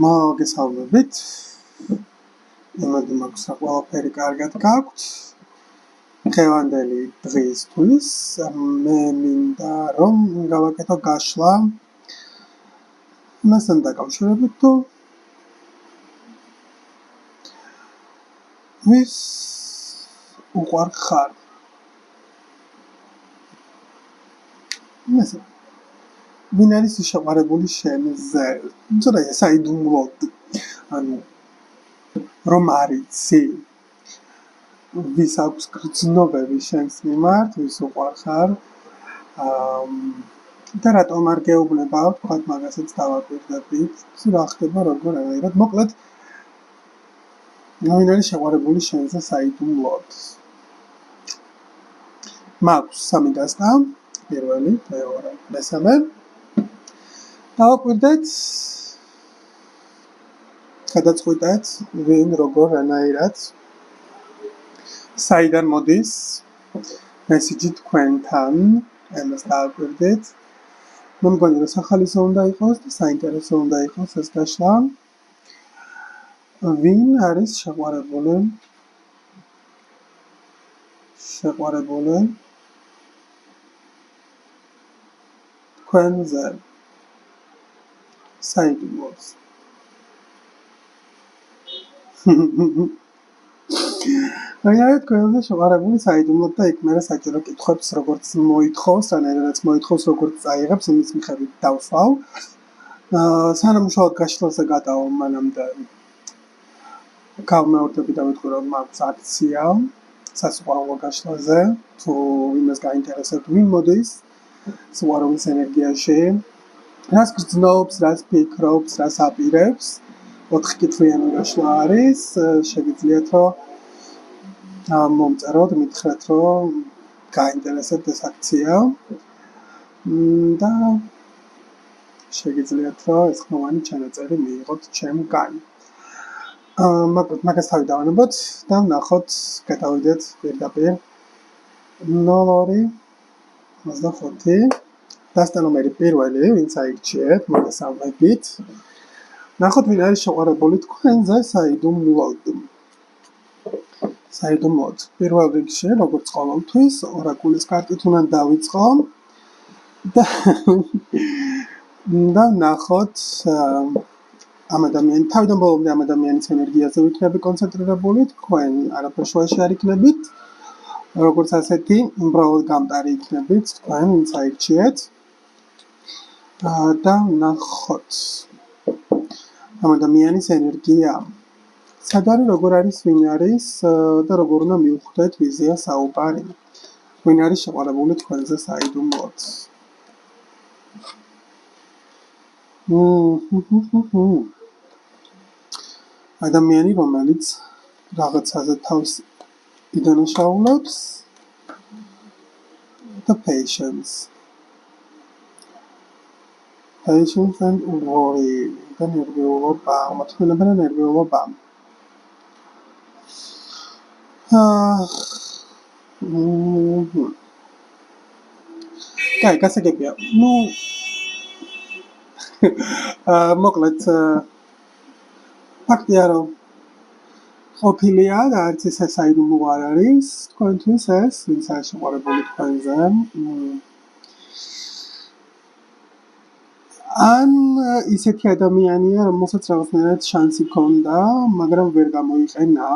მოგესალმებით. იმედი მაქვს, რომ ყველაფერი კარგად გაქვთ. დღევანდელი დღისთვის მე მინდა რომ გავაკეთო გაშლა მასთან დაკავშირებით, თუ ვის უყვარ ხარ. ვინ არის შეყვარებული შენზე? ცოტა საიდუმლოდ. რომ არიცი? ვის აქვს გრძნობები შენს მიმართ, ვის უყვარ ხარ? და რატომ არ გეუბნება, თქვათ მაგასაც დავაკვირდებით, რა ხდება როგორ. მოკლედ, ვინ არის შეყვარებული შენზე საიდუმლოდ? მაქვს 3 დასკა, პირველი, მეორე, მესამე. დავაკვირდეთ, გადაწყვიტეთ, ვინ როგორ რანაირად საიდან მოდის მესიჯი თქვენთან, ამას დავაკვირდეთ. მე მგონი რომ სახალისო უნდა იყოს და საინტერესო უნდა იყოს ეს გაშლა. ვინ არის შეყვარებული თქვენზე საიდუმლოდ? აი თქვენზე შეყვარებული საიდუმლოდ და იქ მერე საჭირო კითხვებს როგორც მოითხოვს, რანაირადაც მოითხოვს, როგორც წაიღებს, იმის მიხედვით დავსვავ. სანამ უშუალოდ გაშლაზე გადავალ, მანამდე გავმეორდები და ვიტყვი რომ მაქვს აქცია სასიყვარულო გაშლაზე, თუ იმას გაინტერესებთ, ვინ მოდის სიყვარულის ენერგიაში, რას გრძნობს, რას ფიქრობს, რას აპირებს. 4 კითხვიანი გაშლა არის, შეგიძლიათ რომ მომწეროთ, მითხრათ რომ გაინტერესებთ ეს აქცია და შეგიძლიათ რომ ეს ხმოვანი ჩანაწერი მიიღოთ ჩემგან. მაგას თავი დავანებოთ და ვნახოთ, გადავიდეთ პირდაპირ 02-25 დასტა ნომერი პირველი, ვინც აირჩიეთ, მოგესალმებით. ვნახოთ, ვინ არის შეყვარებული თქვენზე საიდუმლოდ. პირველ რიგში, როგორც ყოველთვის, ორაკულის კარტით უნდა დავიწყო და ვნახოთ ამ ადამიანის, თავიდან ბოლომდე ამ ადამიანის ენერგიაზე ვიქნები კონცენტრირებული, თქვენ არაფერ შუაში არ იქნებით, როგორც ასეთი, უბრალოდ გამტარი იქნებით, თქვენ ვინც აირჩიეთ და ვნახოთ ამ ადამიანის ენერგია. სად არის, როგორ არის, ვინ არის და როგორ უნდა მივხვდეთ ვიზია საუბარი. ვინ არის შეყვარებული თქვენზე საიდუმლოდ. ადამიანი, რომელიც რაღაცაზე თავს იდანაშაულებს და patience and worry და ნერვიულობა, მოთმინება და ნერვიულობა. კაი, გასაგებია. მოკლედ, ფაქტია რომ ყოფილია და არც ესე საიდუმლო არ არის თქვენთვის ეს, ვინც არის შეყვარებული თქვენზე. ან ისეთი ადამიანია, რომელსაც რაღაცნაირად შანსი ჰქონდა, მაგრამ ვერ გამოიყენა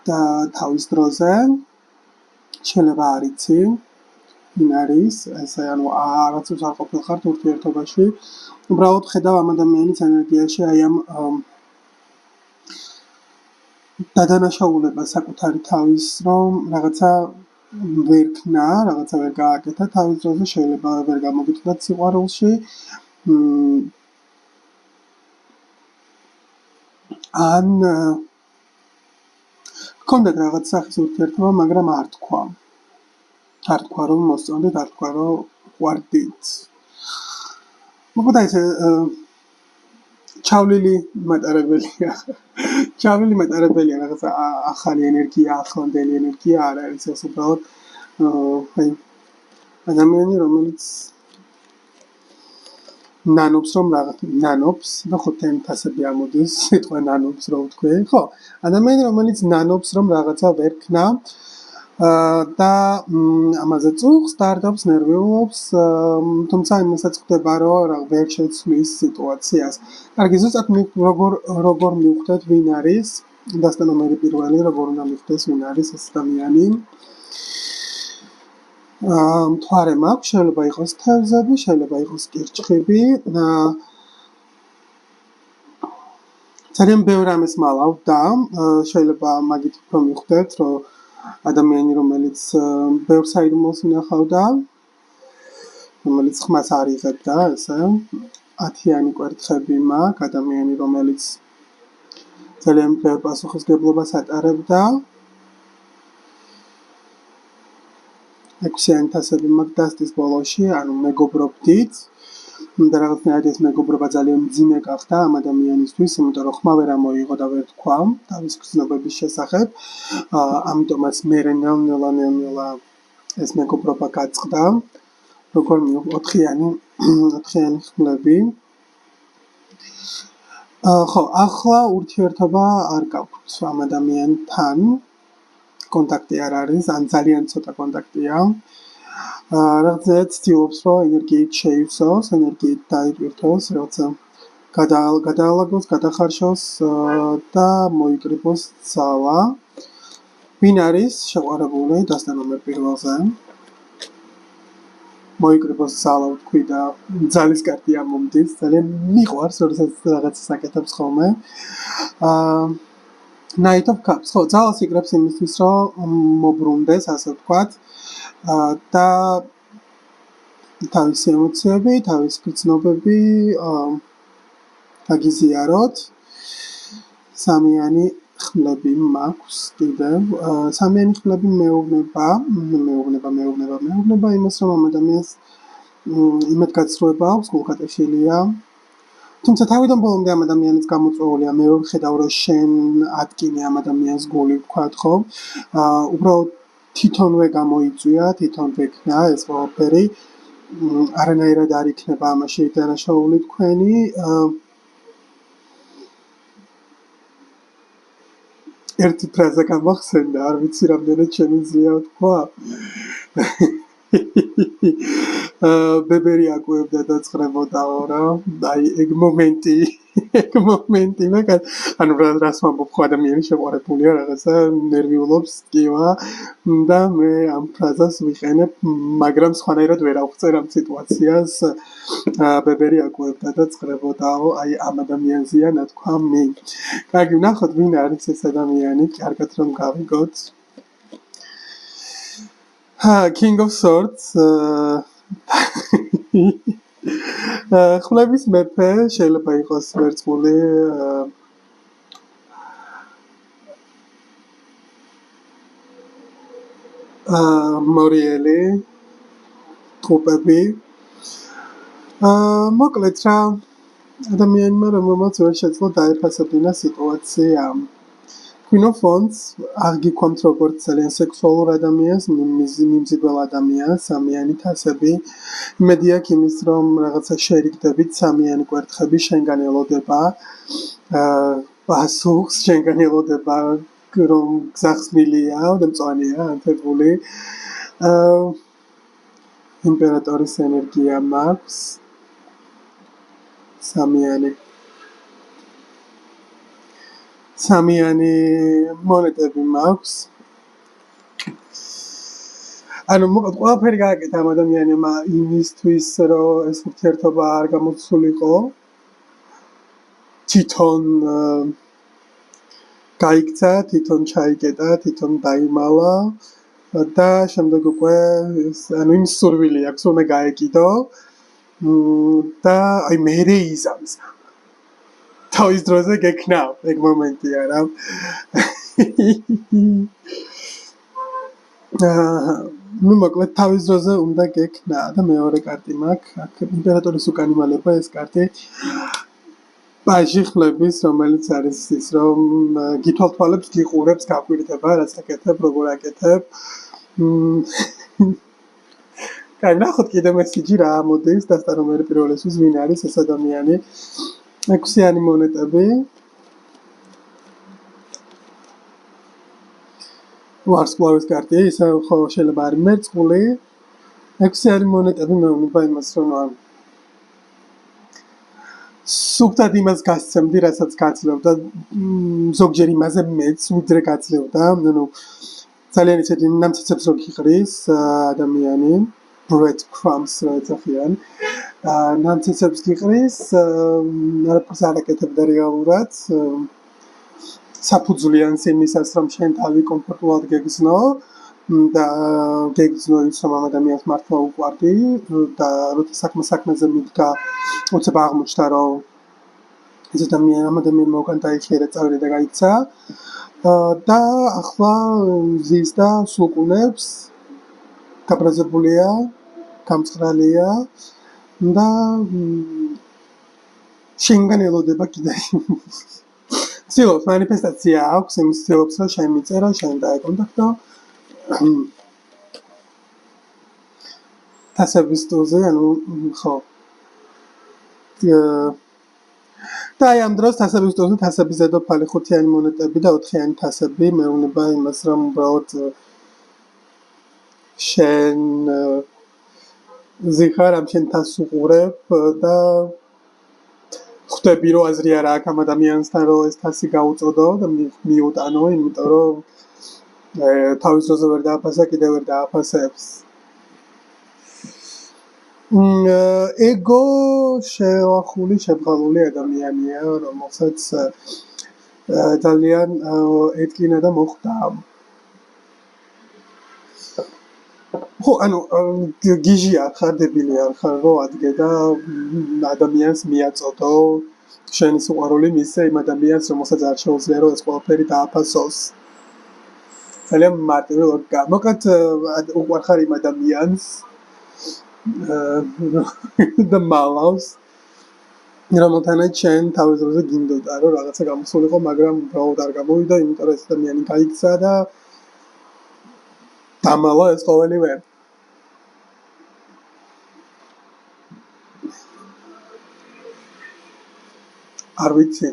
და თავის დროზე შეიძლება არ იცი, ვინ არის, ესე ანუ არაცებს არ ყოფილხართ ურთიერთობაში. უბრალოდ ხედავ ამ ადამიანის ენერგიაში აი ამ დადანაშაულება საკუთარი თავის, რომ რაღაცა ვერ ქნა, რაღაცა ვერ გააკეთა თავის დროზე, შეიძლება ვერ გამოგიტყდათ სიყვარულში. ან ჰქონდათ რაღაც სახის ურთიერთობა, მაგრამ არ თქვა. არ თქვა რომ მოსწონდით, არ თქვა რომ ვარდით. მოკლედ ეს ჩავლილი მატარებელია, რაღაცა ახალი ენერგია, ახლანდელი ენერგია არ არის, ეს უბრალოდ ადამიანი, რომელიც ნანობს რომ რაღაც ნანობს და ხო თემთასები ამოდის სიტყვა ნანობს რო ვთქვი ხო ადამიანი რომელიც ნანობს რომ რაღაცა ვერ ქნა და ამაზე წუხს დარდობს ნერვიულობს თუმცა იმასაც ხდება რომ რა ვერ შეცვლის სიტუაციას კარგი ზუსტად როგორ მივხვდეთ ვინ არის დასტანომერი პირველი როგორ უნდა მივხვდეს ვინ არის ეს ადამიანი მთვარე მაქვს შეიძლება იყოს თევზები შეიძლება იყოს კირჭხიბი ძალიან ბევრ ამის მალავ და შეიძლება მაგით უფრო მივხვდეთ რომ ადამიანი რომელიც ბევრ საიდუმლოს ინახავდა რომელიც ხმას არ იღებდა ესე 10-იანი კვერთხები მაქვს ადამიანი რომელიც ძალიან ბევრ პასუხისმგებლობას ატარებდა 6-იანი თასები მაქვს დასტის ბოლოში ანუ მეგობრობდით და რაღაცნაირად ეს მეგობრობა ძალიან მძიმე გახდა ამ ადამიანისთვის იმიტომ რომ ხმა ვერ ამოიღო და ვერ თქვა თავის გრძნობების შესახებ ამიტომაც მე ნელ-ნელა ეს მეგობრობა გაწყდა როგორ 4-იანი ხმლები ხო ახლა ურთიერთობა არ გაქვთ ამ ადამიანთან კონტაქტი არ არის ან ძალიან ცოტა კონტაქტია რაღაცნაირად ცდილობს რომ ენერგიით შეივსოს ენერგიით დაიტვირთოს რაღაცა გადაალაგოს გადახარშოს და მოიკრიბოს ძალა ვინ არის შეყვარებული დასტანომერ პირველზე მოიკრიბოს ძალა ვთქვი და ძალის კარტი ამომდის ძალიან მიყვარს როდესაც რაღაცას აკეთებს ხოლმე Knight of Cups ხო ძალას იკრებს იმისთვის რომ მობრუნდეს ასე ვთქვათ და თავისი ემოციები თავისი გრძნობები გაგიზიაროთ სამიანი ხმლები მაქვს კიდევ სამიანი ხმლები მეუბნება იმას რომ ამ ადამიანს იმედგაცრუება აქვს გულგატეხილია თუმცა თავიდან ბოლომდე ამ ადამიანის გამოწვეულია მე ვერ ხედავ რომ შენ ატკინე ამ ადამიანს გული ვთქვათ ხო უბრალოდ თვითონვე გამოიწვია თვითონვე ქნა ეს ყველაფერი არანაირად არ იქნება ამაში დანაშაული თქვენი ერთი ფრაზა გამახსენდა არ ვიცი რამდენად შემიძლია თქვა ბებერი აკუებდა და წხრებოდაო რა აი ეგ მომენტი მაგალ ანუ რას ვამბობ ხო ადამიანი შეყვარებულია რაღაცა ნერვიულობს კივა და მე ამ ფრაზას ვიყენებ მაგრამ სხვანაირად ვერ ავხსენ ამ სიტუაციას ბებერი აკუებდა და წხრებოდაო აი ამ ადამიანზეა ნათქვამი კარგი ვნახოთ ვინ არის ეს ადამიანი კარგად რომ გავიგოთ King of Swords ხმლების მეფე შეიძლება იყოს ვერცხული მორიელი ტყუპები მოკლედ რა ადამიანმა რომელმაც ვერ შეძლო დაეფასებინა სიტუაცია Queen of Wands აღგიქვამთ როგორც ძალიან სექსუალურ ადამიანს, მიმზიდველ ადამიანს, სამიანი თასები. იმედი აქვს იმის, რომ რაღაცა შერიგდებით სამიანი კვერთხები შენგან ელოდება. პასუხს შენგან ელოდება, რომ გზახსნილია და მწვანეა, ანთებული. იმპერატორის ენერგია მაქვს. სამიანი მონეტები მაქვს. ანუ მოკლედ ყველაფერი გააკეთა ამ ადამიანმა იმისთვის, რომ ეს ურთიერთობა არ გამოცულიყო. თვითონ გაიქცა, თვითონ ჩაიკეტა, თვითონ დაიმალა და შემდეგ უკვე ანუ იმ სურვილი აქვს, რომ გაეკიდო და აი მერე იზამს. თავის დროზე გექნა ეგ მომენტია რა. ну მოკლედ თავის დროზე უნდა გექნა და მეორე კარტი მაქვს აქ იმპერატორის უკანიმალება ეს კარტი პაჟი ხლების რომელიც არის ის რომ გითვალთვალებს გიყურებს გაგვირდება რაც აკეთებ როგორ აკეთებ კაი, ნახოთ კიდე მესიჯი რა ამოდის, დასტანომერი პირველისთვის ვინ არის ეს ადამიანი. 6-იანი მონეტები. ვარსკვლავის კარტი, ისე ხო შეიძლება არის მერწყული. 6-იანი მონეტები მეუბნება იმას, რომ სუფთად იმას გასცემდი, რასაც გაცლებდა, ზოგჯერ იმაზე მეც ვიდრე გაცლებდა, ძალიან ისეთი ნამცეცებს რო გიყრის ადამიანი, bread crumbs რა ეძახიან. ნამცეცებს გიყრის, არაფერს არ აკეთებდა რეალურად. საფუძვლიანს იმისას, რომ შენ თავი კომფორტულად გეგრძნო და გეგრძნო ის, რომ ამ ადამიანს მართლა უყვარდი და როცა საქმეზე მიდგა, უცებ აღმოჩნდა, რომ ეს ადამიანმა უკან დაიხიერა, წავიდა და გაიქცა და ახლა ზის და სულკუნებს, გაბრაზებულია, გამწყრალია და შენგან ელოდება კიდე. ცდილობს მანიფესტაცია აქვს, იმის ცდილობს, რომ შენ მიწერა, შენ დაეკონტაქტო. თასების ტურზე, ხო. და აი ამ დროს თასების ტურზე თასების ზედოფალი 5-იანი მონეტები და 4-იანი თასები მეუბნება იმას, რომ უბრალოდ შენ ზიხარ ამ შენ თასს უყურებ და ხვდები რომ აზრი არა აქვს ამ ადამიანსთან რომ ეს თასი გაუწოდო და მიუტანო, იმიტომ რომ თავის დროზე ვერ დააფასა, კიდევ ვერ დააფასებს. ეგო შეახული შებრალული ადამიანია, რომელსაც ძალიან ეთკინა და მოხვდა. ხო, გიჟი არ ხარ, დებილი არ ხარ, რომ ადგე და ადამიანს მიაწოდო შენი სიყვარული მისცე იმ ადამიანს, რომელსაც არ შეუძლია რომ ეს ყველაფერი დააფასოს. ძალიან მარტივი ლოგიკა. მოკლედ უყვარ ხარ იმ ადამიანს და მალავს რომელთანაც შენ თავის დროზე გინდოდა რომ რაღაცა გამოსულიყო, მაგრამ უბრალოდ არ გამოვიდა, იმიტომ რომ ეს ადამიანი გაიქცა და დამალა ეს ყოველივე. არ ვიცი.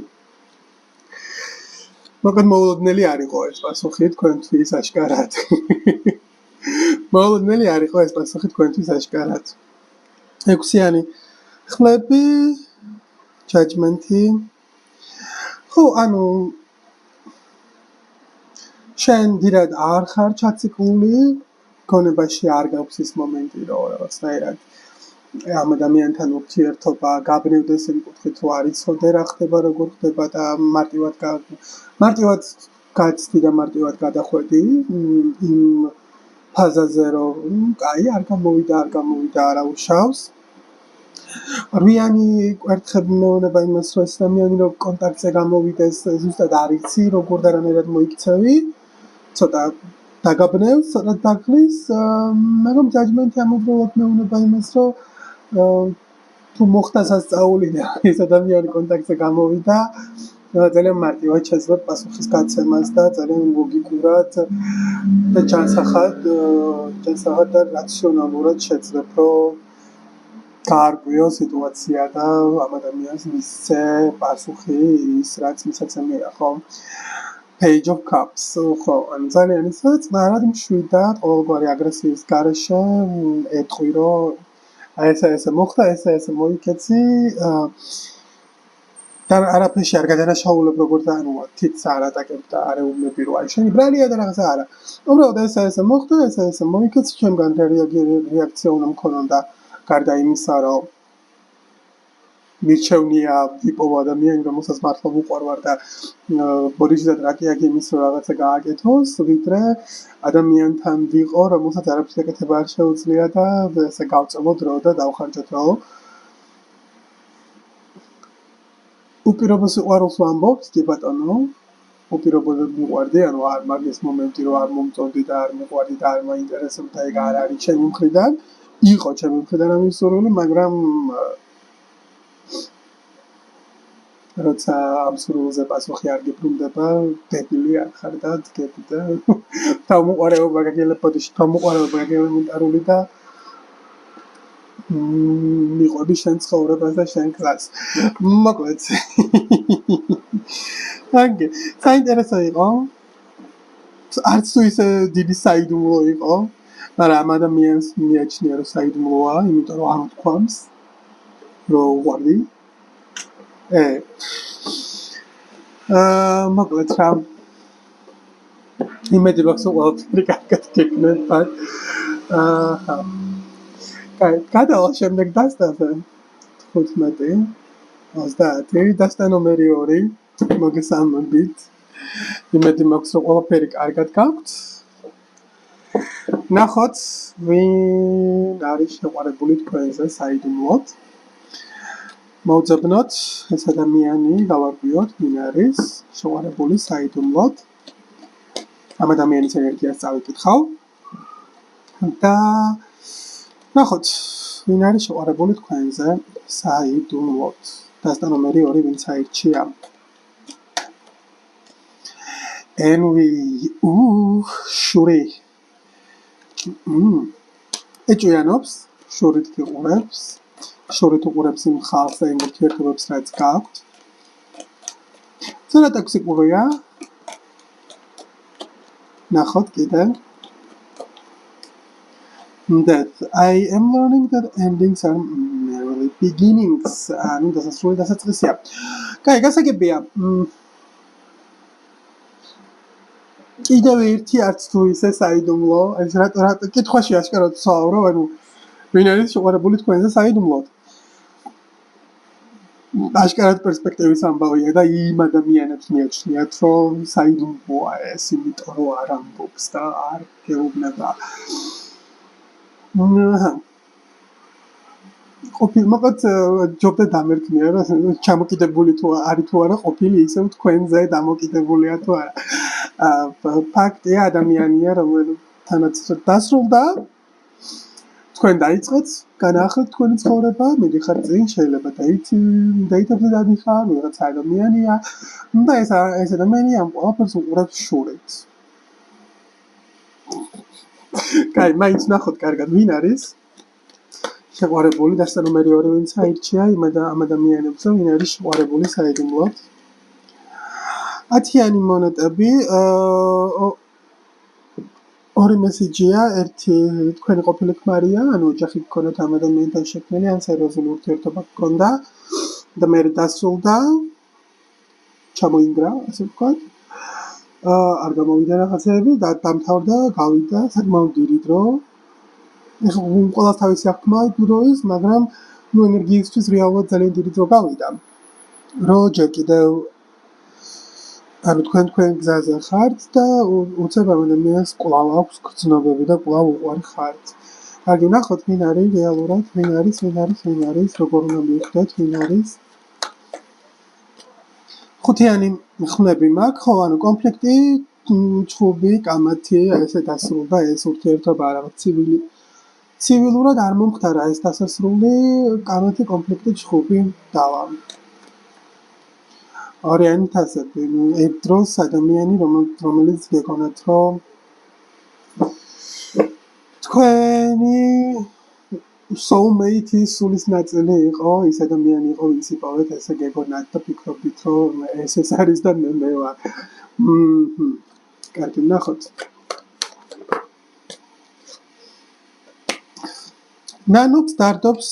მოკლედ მოულოდნელი არ იყო ეს პასუხი თქვენთვის აშკარად. მოულოდნელი არ იყო ეს პასუხი თქვენთვის აშკარად. 6-იანი ხმლები, judgment-ი. ხო, შენ დიდად არ ხარ ჩაციკლული, გონებაში არ გაქვს ის მომენტი, რომ რაღაცნაირად ამ ადამიანთან ურთიერთობა გაბნევდეს იმ კუთხით, რომ არ იცოდე რა ხდება, როგორ ხდება და მარტივად გაცდი და მარტივად გადახვედი იმ ფაზაზე, რომ კაი, არ გამოვიდა, არა უშავს. 8-იანი კვერთხები მეუბნება იმას, რომ ეს ადამიანი რომ კონტაქტზე გამოვიდეს, ზუსტად არ იცი, როგორ და რანაირად მოიქცევი. ცოტა დაგაბნევს, ცოტა დაგლის, მაგრამ judgment-ი ამავდროულად მეუბნება იმას, რომ თუ მოხდა სასწაული და ეს ადამიანი კონტაქტზე გამოვიდა, ძალიან მარტივად შეძლებ პასუხის გაცემას და ძალიან ლოგიკურად და ჯანსაღად და რაციონალურად შეძლებ, რომ გაარკვიო სიტუაცია და ამ ადამიანს მისცე პასუხი ის, რაც მისაცემია, ხო? Page of Cups, ხო, ძალიან ისე წნარად მშვიდად, ყოველგვარი აგრესიის გარეშე ეტყვი, რომ ესე მოხდა, ესე მოიქეცი და არაფერში არ გადანაშაულებ, როგორც თითს არ ატაკებ და არ ეუბნები, რომ აი შენი ბრალია და რაღაცა არა. უბრალოდ ესე მოხდა, ესე მოიქეცი, ჩემგან რეაქცია უნდა მქონოდა, გარდა იმისა, რომ მირჩევნია ტიპოვ ადამიანი, რომელსაც მართლა უყვარვარ და ბოდიშიდან რაკიაკი იმის რომ რაღაცა გააკეთოს, ვიდრე ადამიანთან ვიყო, რომელსაც არაფრის გაკეთება არ შეუძლია და ესე გავწელო დრო და დავხარჯო დრო. უპირობო სიყვარულს ვამბობთ, კი ბატონო. უპირობოდ მიყვარდი, არ მაგის მომენტი რომ არ მომწონდი და არ მიყვარდი და არ მაინტერესებდა, ეგ არ არის ჩემი მხრიდან. იყო ჩემი მხრიდან ამის სურვილი, მაგრამ როცა ამ სურვილზე პასუხი არ გიბრუნდება, დებილი არ ხარ და დგები და თავმოყარეობა გაგელებ ბოდიში, თავმოყარეობა გაგელებ მენტარული და მიყვები შენ ცხოვრებას და შენ გზას. მოკლედ. აგე, საინტერესო იყო. არც თუ ისე დიდი საიდუმლო იყო, მაგრამ ამ ადამიანს მიაჩნია რომ საიდუმლოა, იმიტომ რომ არ უთქვამს რომ უყვარდი. მოკლედ რა იმედი მაქვს რომ ყველაფერი კარგად გექნება. გადავალ შემდეგ დასტაზე 15, 30, დასტა ნომერი 2, მოგესალმებით. იმედი მაქვს რომ ყველაფერი კარგად გაქვთ. ნახოთ, ვინ არის შეყვარებული თქვენზე საიდუმლოდ. მოვძებნოთ ეს ადამიანი, გავარკვიოთ, ვინ არის შეყვარებული საიდუმლოდ. ამ ადამიანის ენერგიას წავიკითხავ. და ნახოთ, ვინ არის შეყვარებული თქვენზე საიდუმლოდ. დასტა ნომერი 2 ვინც აირჩია. Envy, შური. ეჭვიანობს, შურით გიყურებს. შურით უყურებს იმ ხალხს და იმ ურთიერთობებს, რაც გაქვთ. ცოტა ტოქსიკურია. ნახოთ კიდე. That I am learning that endings are merely beginnings. ანუ დასასრული დასაწყისია. კაი, გასაგებია. კიდევ ერთი არც თუ ისე საიდუმლო, ეს რატო კითხვაში აშკარად ვსვავრო, ანუ ვინ არის შეყვარებული თქვენზე საიდუმლოდ? აშკარად პერსპექტივის ამბავია და იმ ადამიანებს მიაჩნიათ, რომ საიდუმლოა ეს, იმიტომ რომ არ ამბობს და არ გეუბნება. მოკლედ ჯობდა დამერქნია, რომ ჩამოკიდებული თუ არის თუ არა ყოფილი ისევ თქვენზე დამოკიდებულია თუ არა. ფაქტია ადამიანია, რომელთანაც დასრულდა. თქვენ დაიწყეთ, განაახლეთ თქვენი ცხოვრება, მიდიხარ წინ, შეიძლება დაიტებზე დადიხარ, ვიღაც ადამიანია და ეს ადამიანი ამ ყველაფერს უყურებს შურით. კაი, მაინც ნახოთ კარგად, ვინ არის შეყვარებული, დასტა ნომერი 2 ვინც აირჩია იმ ადამიანებს, ვინ არის შეყვარებული საიდუმლოდ. 10-იანი მონეტები, ორი მესიჯია, ერთი თქვენი ყოფილი ქმარია, ანუ ოჯახი გქონდათ ამ ადამიანთან შექმნილი, ან სერიოზული ურთიერთობა გქონდა და მე დასრულდა, ჩამოინგრა, ასე ვთქვათ. არ გამოვიდა რაღაცეები და დამთავრდა, გავიდა საკმაოდ დიდი დრო. ეხლა ყველას თავისი აღქმა დროის, მაგრამ ენერგიისთვის რეალურად ძალიან დიდი დრო გავიდა. რომ ჯერ კიდევ ანუ თქვენ გზაზე ხართ და უცებ ამ ადამიანს კვლავ აქვს გრძნობები და კვლავ უყვარი ხართ. კარგი, ნახოთ ვინ არის რეალურად, ვინ არის, როგორ უნდა მივხვდეთ, ვინ არის. 5-იანი ხმები მაქვს, ხო, ანუ კონფლიქტი, ჩხუბი, კამათი, ესე დასრულდა ეს ურთიერთობა რაღაც ცივილურად არ მომხდარა ეს დასასრული, კამათი, კონფლიქტი, ჩხუბი, დავა. ორიანი თასები, ერთ დროს ადამიანი, რომელიც გეკონათ, რომ თქვენი soulmate-ის სულის ნაწილი იყო, ის ადამიანი იყო, ვინც იპოვეთ, ესე გეკონათ და ფიქრობთ, რომ ეს არის და მე ვარ. კარგი, ნახოთ. ნანუც დარდობს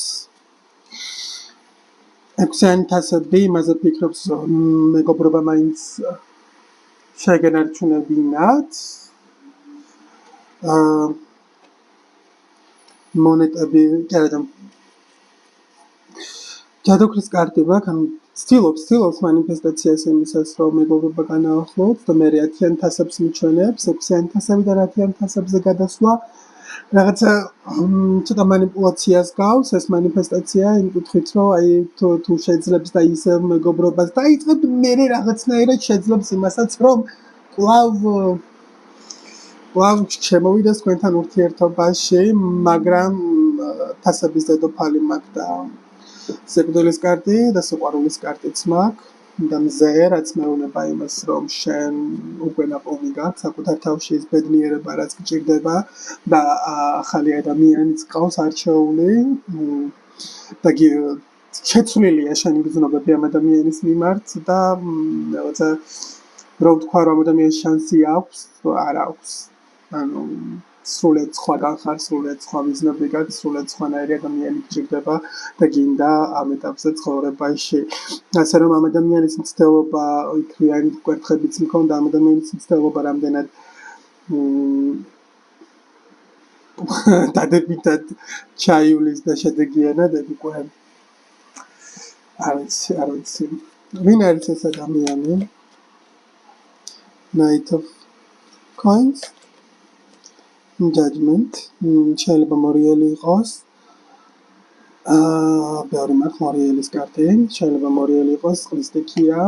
6-იანი თასები, იმაზე ფიქრობს, მეგობრობა მაინც შეგენარჩუნებინათ. მონეტები, ჯადოქრის კარტი მაქვს, ანუ ცდილობს მანიფესტაციას იმისას, რომ მეგობრობა განაახლოთ და მე 10-იან თასებს მიჩვენებს, 6-იანი თასები და 10-იან თასებზე გადასვლა. რაღაცა ცოტა манипуляციას გავს ეს манифестация იმ კუთხით რომ აი თუ შეძლებს და ისევ მეგობრობას დაიწყებ მე რაღაცნაირად შეძლებს იმასაც რომ კვლავ შემოვიდეს თქვენთან ურთიერთობაში მაგრამ თასების დედოფალი მაქვს და სიკვდილის კარტი და სიყვარულის კარტიც მაქვს და მზე, რაც მეუბნება იმას, რომ შენ უკვე ნაპოვნი გაქვს საკუთარ თავში ის ბედნიერება, რაც გჭირდება და ახალი ადამიანიც ყავს არჩეული და შეცვლილია შენი გრძნობები ამ ადამიანის მიმართ და რაღაცა რომ თქვა რომ ადამიანის შანსი აქვს, არ აქვს. ანუ სრულად სხვაგან ხარ, სრულად სხვა მიზნები გაქვს, სრულად სხვანაირი ადამიანი გჭირდება და გინდა ამ ეტაპზე ცხოვრებაში. ასე რომ ამ ადამიანის მცდელობა, იქრიანი კვერთხებიც მქონდა, ამ ადამიანის მცდელობა რამდენად დადებითად ჩაივლის და შედეგიანად უკვე არ ვიცი. ვინ არის ეს ადამიანი? Knight of Coins, Judgment, შეიძლება მორიელი იყოს. ბევრი მართ მორიელის კარტი, შეიძლება მორიელი იყოს, წყლის დექია.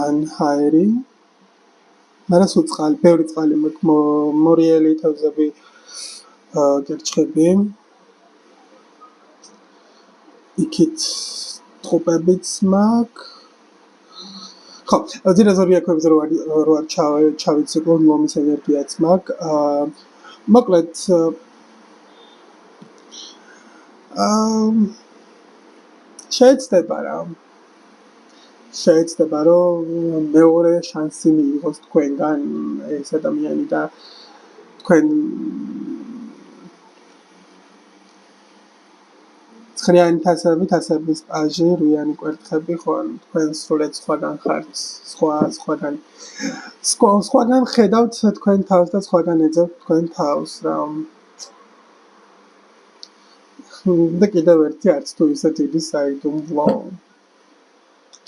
Unhairy. მაგრამ სულ წყალი, ბევრი წყალი მორიელი თავზები გერჩხები. იქით ტყუპებიც მაქვს. ხო, ძირაზორი აკვებზე რო არ ჩავიცეკლო ლომის ენერგიაც მაქვს. მოკლედ შეეცდება რომ მეორე შანსი მიიღოს თქვენგან ეს ადამიანი და თქვენ ცხრიანი თასების პაჟი, რვიანი კვერთხები, ხო, თქვენ სრულად სხვაგან ხართ, სხვაგან ხედავთ თქვენ თავს და სხვაგან ეძებთ თქვენ თავს, რა. და კიდევ ერთი არც თუ ისე დიდი საიდუმლო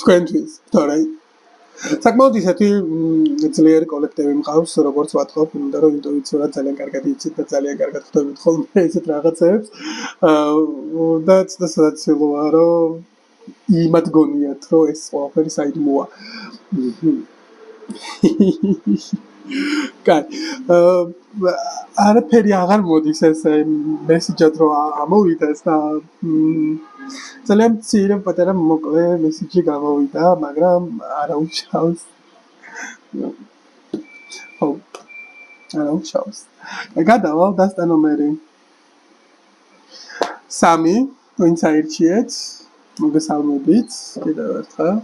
თქვენთვის, თორე საკმაოდ ისეთი ძლიერი კოლექტივი მყავს, როგორც ვატყობ, უნდა რომ ინტუიციურად ძალიან კარგად იცით და ძალიან კარგად ხვდებით ხოლმე ესეთ რაღაცებს. და ცდილობაა რომ იმად გონიათ, რომ ეს ყველაფერი საიდუმლოა. კაი. არაფერი აღარ მოდის ესე მესიჯად რომ ამოვიდეს და ძალიან მცირე პატარა მოკლე მესიჯი გამოვიდა, მაგრამ არა უშავს. ხო. არა უშავს. გადავალ დასტა ნომერი 3, ვინც აირჩიეთ, მოგესალმებით კიდევ ერთხელ.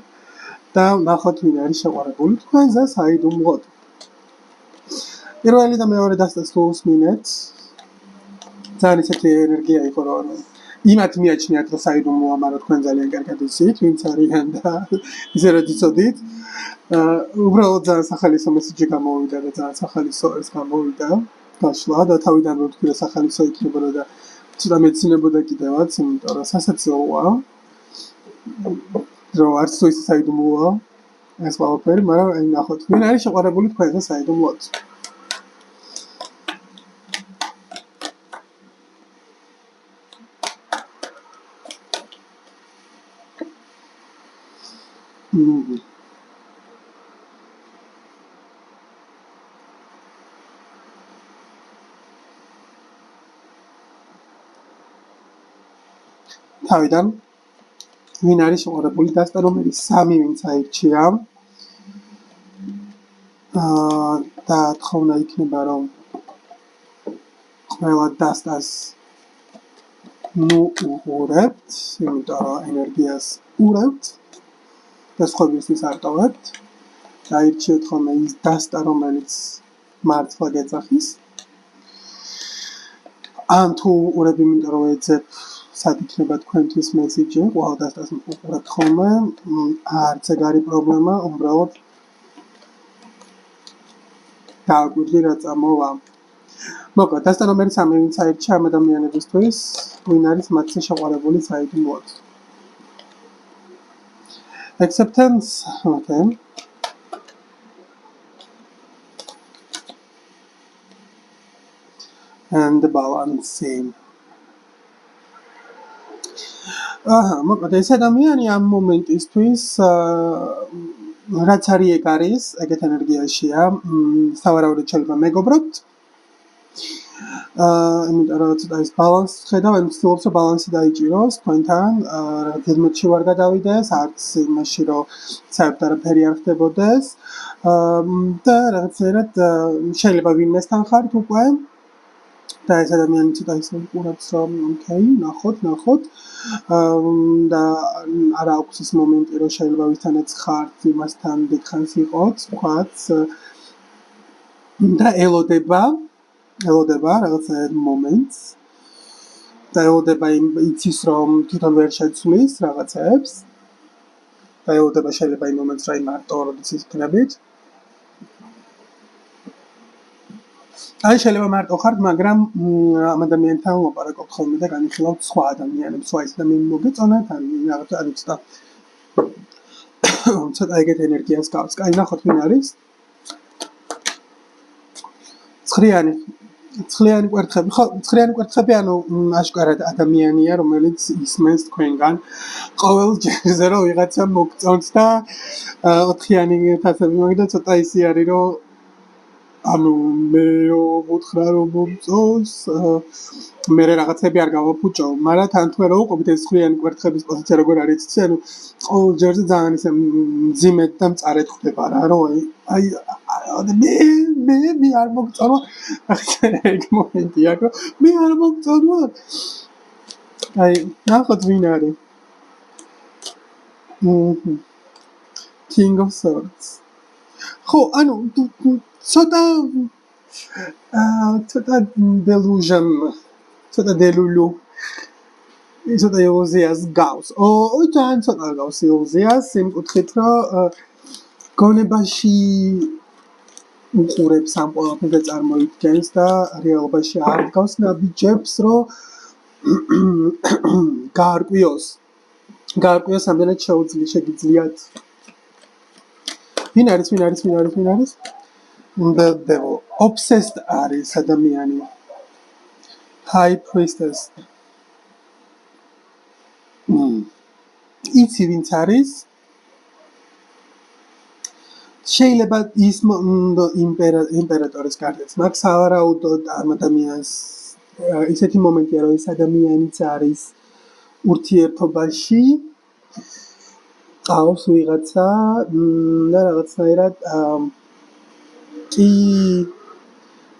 და ნახოთ ვინ არის შეყვარებული თქვენზე საიდუმლოდ. პირველი და მეორე დასტას თუ უსმინეთ, ძალიან ისეთი ენერგია იყო რომ იმათ მიაჩნიათ რომ საიდუმლოა, მაგრამ თქვენ ძალიან კარგად იცით ვინც არიან და ისე რომ იცოდით. უბრალოდ ძალიან სახალისო მესიჯი გამოვიდა და ძალიან სახალისო ეს გამოვიდა გაშლა და თავიდან რო თქვი რომ სახალისო იქნებოდა და ცოტა მეცინებოდა კიდევაც, იმიტომ რომ სასაცილოა. რომ არც თუ ისე საიდუმლოა ეს ყველაფერი, მაგრამ აი ნახოთ ვინ არის შეყვარებული თქვენზე საიდუმლოდ. თავიდან ვინ არის შეყვარებული დასტა ნომერი 3 ვინც აირჩია. და თხოვნა იქნება რომ ყველა დასტას უღურებთ, იმიტომ რომ ენერგიას ურევთ და სხვებისთვის არ ტოვებთ. აირჩიეთ ხოლმე ის დასტა, რომელიც მართლა გეძახის. ან თუ ურებ, იმიტომ რომ ეძებ სად იქნება თქვენთვის მესიჯი, ყველა დასტას უყურებთ ხოლმე, არც ეგ არის პრობლემა, უბრალოდ დააკვირდი რა წამოვა. მოკლედ, დასტა ნომერი 3 ვინც აირჩია ამ ადამიანებისთვის, ვინ არის მათზე შეყვარებული საიდუმლოდ. Acceptance, okay. And the balancing. მოკლედ ეს ადამიანი ამ მომენტისთვის რაც არის ეგ არის, ეგეთ ენერგიაშია, სავარაუდოდ შეიძლება მეგობრობთ. იმიტომ რომ ცოტა ის ბალანსი ხედავ, იმ ცდილობს რომ ბალანსი დაიჭიროს თქვენთან, რაღაც ზედმეტში ვერ გადავიდეს, არც იმაში რომ საერთოდ არაფერი არ ხდებოდეს. და რაღაცნაირად შეიძლება ვინმესთან ხართ უკვე და ეს ადამიანი ცოტა ისე უყურებს რომ ოკეი, ნახოთ. და არა აქვს ის მომენტი რომ შეიძლება ვისთანაც ხართ იმასთან დიდხანს იყოთ, ვთქვათ და ელოდება რაღაცნაირად მომენტს და ელოდება იცის რომ თვითონ ვერ შეცვლის რაღაცებს და ელოდება შეიძლება იმ მომენტს რა იმარტო როდის ისქნებით აი შეიძლება მარტო ხართ მაგრამ ამ ადამიანთან ლაპარაკობთ ხოლმე და განიხილავთ სხვა ადამიანებს სხვა ის ადამიანი მოგეწონათ ან რაღაცა არ ვიცი და ცოტა ეგეთ ენერგიას გავს კაი ნახოთ ვინ არის ცხრიანი კვერთხები ხო ცხრიანი კვერთხები ანუ აშკარად ადამიანია რომელიც ისმენს თქვენგან ყოველ ჯერზე რომ ვიღაცა მოგწონს და ოთხიანი თასები მაგდა ცოტა ისი არის რომ ანუ მე ვუთხრა რომ მომწონს მე რაღაცები არ გავაფუჭო მაგრამ თან თუ რა უყობით ეს ცხრიანი კვერთხების პოზიცია როგორ არის იცი ანუ ყოველ ჯერზე ძალიან ისე მძიმედ და მწარედ ხდება რა რომ აი მე არ მოგწონო ეგ მომენტია რომ მე არ მოგწონო აი ნახოთ ვინ არის King of Swords ხო ანუ ცოტა delusion ცოტა delulu ცოტა illuzias გავს ძალიან ცოტა გავს illuzias იმ კუთხით რომ გონებაში უყურებს ამ ყველაფერს და წარმოიდგენს და რეალობაში არ გავს ნაბიჯებს რომ გაარკვიოს ამდენად შეგიძლიათ ვინ არის The devil obsessed არის ადამიანი high priestess იცი ვინც არის შეიძლება ის იმპერატორის კარდიც მაგ სავარაუდოდ ამ ადამიანს ისეთი მომენტია რომ ეს ადამიანიც არის ურთიერთობაში ყავს ვიღაცა და რაღაცნაირად კი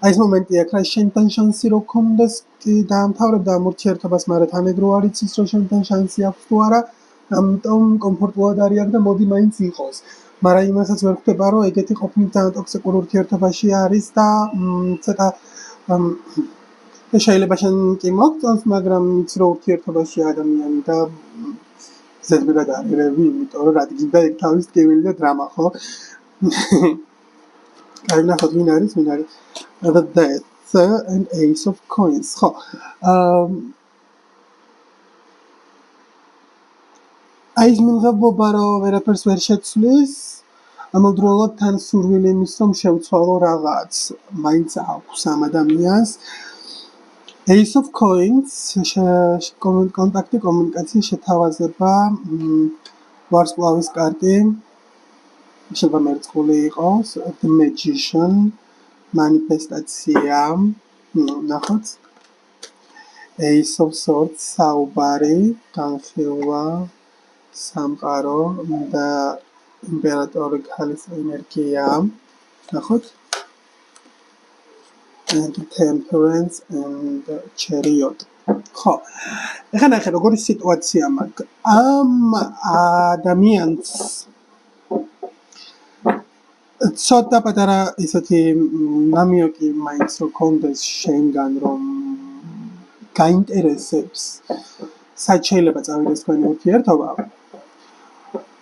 აი ეს მომენტია რა შენთან შანსი რო გქონდეს კი დაამთავრებდა ამ ურთიერთობას მაგრამ თან ეგრო არ იცის რომ შენთან შანსი აქვს თუ არა ამიტომ კომფორტულად არის აქ და მოდი მაინც იყოს მაგრამ იმასაც ვერ ხვდება რომ ეგეთი ყოფნით ძალიან ტოქსიკურ ურთიერთობაში არის და ცოტა შეიძლება შენ კი მოგწონს მაგრამ იცი რომ ურთიერთობაში ადამიანი და ზედმეტად არერევი იმიტომ რომ რადგან და თავის ტკივილი და დრამა ხო აი ნახოთ ვინ არის the death and ace of coins ხო აი ეს მიღებობა რომ ვერაფერს ვერ შეცვლის ამავდროულად თან სურვილი იმის რომ შევცვალო რაღაც მაინც აქვს ამ ადამიანს ace of coins კონტაქტი კომუნიკაციის შეთავაზება ვარსკვლავის კარტი შეიძლება მერწყული იყოს the magician manifestacija ნახოთ ace of swords საუბარი განხილვა სამყარო და იმპერატორი ქალის ენერგია ნახოთ and temperance and chariot ხო ეხლა ნახე როგორი სიტუაცია მაქვს ამ ადამიანს ცოტა პატარა ისეთი ნამიოკი მაინც რო კონდეს შენგან რომ გაინტერესებს სად შეიძლება წავიდეს თქვენი ურთიერთობა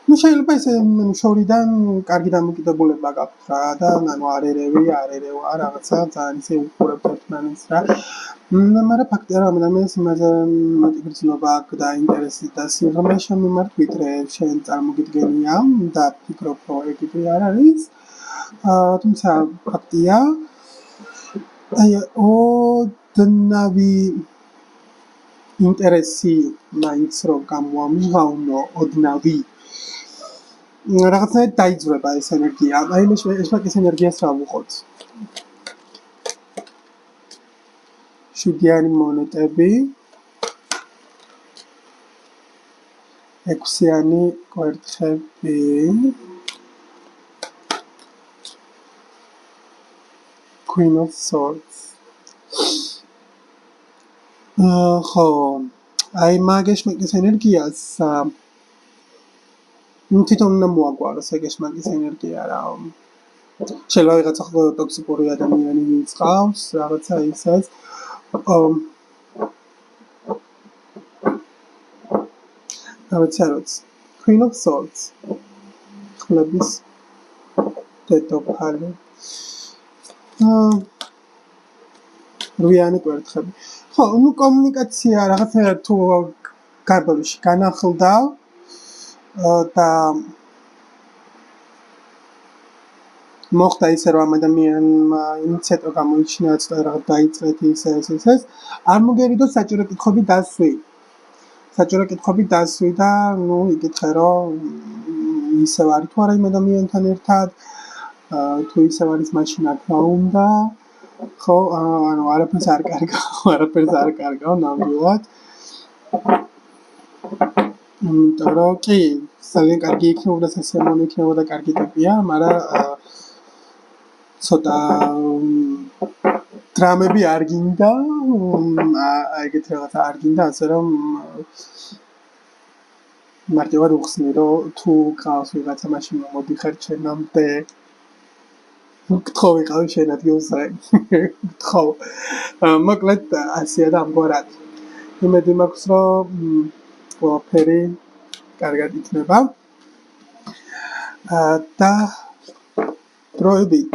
ну შეიძლება ესე შორიდან კარგი დამოკიდებულება გაქვთ რა და ანუ არერევა რაღაცა ძალიან ისე უყურებთ ერთმანეთს რა მაგრამ ფაქტია რომ ადამიანს იმაზე მეტი გრძნობა აქვს და ინტერესი და სიღრმე შემიმართ ვიდრე შენ წარმოგიდგენია და ფიქრობ რომ ეგეთი არ არის თუმცა ფაქტია აი ოდნავი ინტერესი მაინც რომ გამოამჟღავნო ოდნავი რაღაცა დაიძრება ეს ენერგია. აი ეს მაგის ენერგიას რა ვუყოთ. 7-იანი მონეტები, 6-იანი კვერთხები, Queen of Swords. ხო, აი მაგეშმაკის ენერგიას თვითონ უნდა მოაგვაროს ეგეშმაკის ენერგია რა. შეიძლება ვიღაცა ტოქსიკური ადამიანი მიწყავს, რაღაცა ისეს. დავეცაროთ. Queen of Swords. ხლების დედოფალი. 8-იანი კვერთხები. ხო, ნუ კომუნიკაცია რაღაცნაირად თუ გარდავრიში განახლდა და მოხდა ისე რომ ამ ადამიანმა ინიციატივა გამოიჩინა ცოტა რაღაც დაიწყეთ ეს არ მოგერიდოს საჭირო კითხვები დასვი და ნუ იკითხე რომ ისევ არის თუ არა იმ ადამიანთან ერთად თუ ისევ არის მაშინ აქ რა უნდა ხო ანუ არაფერს არ კარგავ ნამდვილად იმიტომ რომ კი ძალიან კარგი იქნებოდა სასიამოვნო იქნებოდა კარგი ტიპია მაგრამ ცოტა დრამები არ გინდა ეგეთ რაღაცა არ გინდა ასე რომ მარტივად უხსნი რომ თუ ყავს ვიღაცა მაშინ მოდიხარ ჩემამდე გთხოვ ვიყავი შენ ადგილზე გთხოვ მოკლედ ასეა და ამგვარად იმედი მაქვს რომ ყველაფერი კარგად იქნება და დროებით